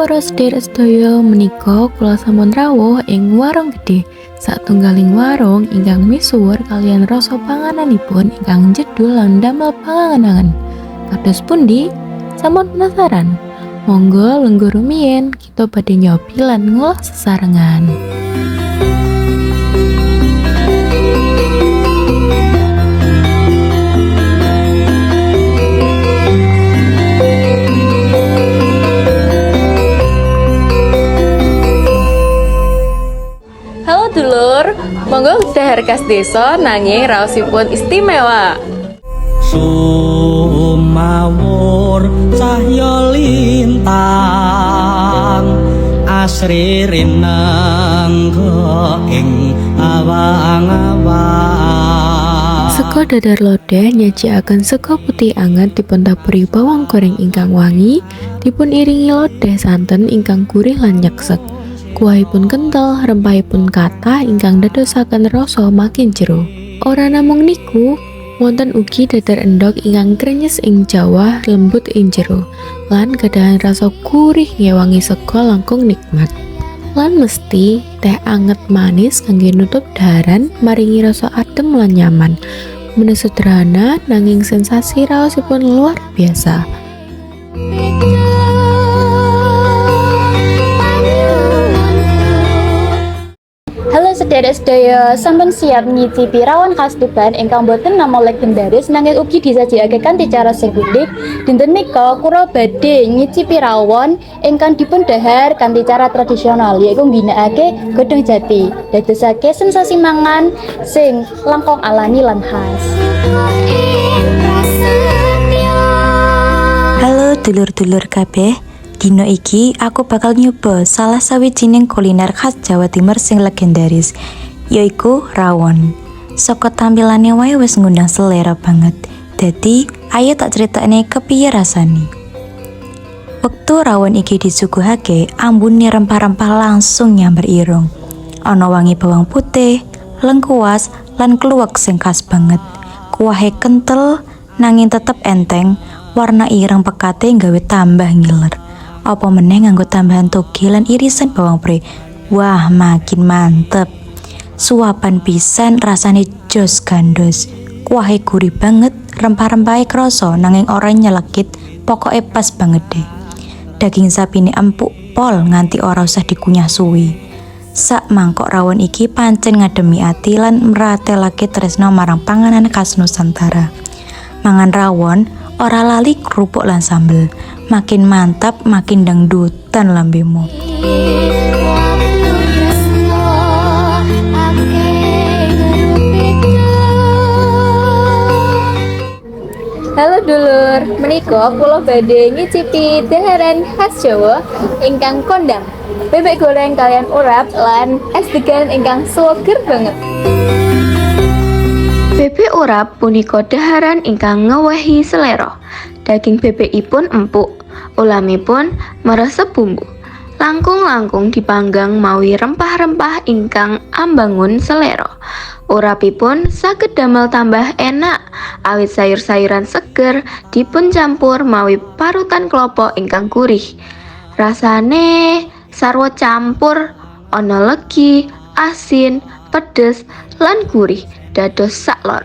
para sedherek sedaya, menika kula sampun rawuh ing warung gedhe. Satunggaling warung ingkang misuwur kaliyan rasa pangananipun ingkang jedul lan damel pangangen-angen. Kados pundi? Sampun penasaran? Monggo lenggo rumiyin kita badhe nyobi lan ngolah sesarengan. Halo dulur, monggo dahar khas desa nanging raosipun istimewa. Sumawur cahya lintang asri rinengga ing awang-awang. Sego dadar lodeh nyajiaken sego putih anget dipun taburi bawang goreng ingkang wangi, dipun iringi lodeh santen ingkang gurih lan nyeksek. Kuahipun kental, rempahipun kathah ingkang dadosaken rasa makin jero. Ora namung niku, wonten ugi dadar endhog ingkang krenyes ing Jawa, lembut ing jero, lan gadahan rasa gurih ngewangi sego langkung nikmat. Lan mesti teh anget manis kangge nutup daharan maringi rasa adem lan nyaman. Menu sederhana nanging sensasi raosipun luar biasa. Halo sedherek sedaya, sampun siap nyicipi rawon khas Tuban ingkang boten namung legendaris nanging ugi disajikake kanthi cara sing unik. Dinten nika kula badhe nyicipi rawon ingkang dipun dhahar kanthi cara tradisional yaiku ngginakake godhong jati. Dadosake sensasi mangan sing langkung alami lan khas. Halo dulur-dulur kabeh. Dino iki aku bakal nyoba salah sawijining kuliner khas Jawa Timur sing legendaris, yaiku rawon. Saka tampilane wae wis ngundang selera banget. Dadi, ayo tak critakne kepiye rasane. Wektu rawon iki disuguhake, ambune rempah-rempah langsung nyamber irung. Ana wangi bawang putih, lengkuas, lan kluwek sing khas banget. Kuahe kentel nanging tetep enteng, warna ireng pekate nggawe tambah ngiler. Apa meneh nganggo tambahan toge lan irisan bawang pre. Wah, makin mantep. Suapan pisan rasane jos gandos. Kuahe gurih banget, rempah-rempahe krasa nanging ora nyelekit, pokoke pas banget deh. Daging sapine empuk pol nganti ora usah dikunyah suwi. Sak mangkok rawon iki pancen ngademi ati lan mratelake tresno marang panganan khas Nusantara. Mangan rawon ora lali kerupuk lan sambel. Makin mantap, makin dangdutan lambemu. Halo dulur, menika kula badhe ngicipi daharan khas Jawa ingkang kondang, bebek goreng kalian urap lan es degan ingkang seger banget. Bebek urap punika daharan ingkang ngewehi selera. Daging bebekipun empuk, ulamipun meresep bumbu. Langkung-langkung dipanggang mawi rempah-rempah ingkang ambangun selera. Urapipun saged damel tambah enak, awit sayur-sayuran seger dipun campur mawi parutan klapa ingkang gurih. Rasane sarwa campur, ana legi, asin, pedes, lan gurih, dados saklor.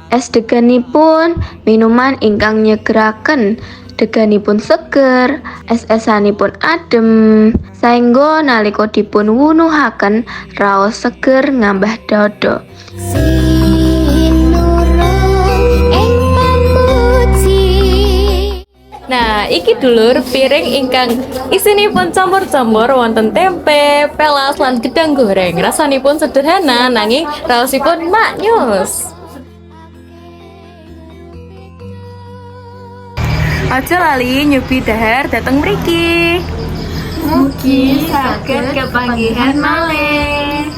Es deganipun minuman ingkang nyegeraken, deganipun seger, es-esanipun adem, saengga nalika dipun wunuhaken raos seger ngambah dada. Nah, iki dulur piring ingkang isinipun campur-campur wonten tempe, pelas lan gedang goreng. Rasanipun sederhana nanging raosipun maknyus. Aja lali nyobi dahar dateng mriki. Mugi saged kepanggihan malih.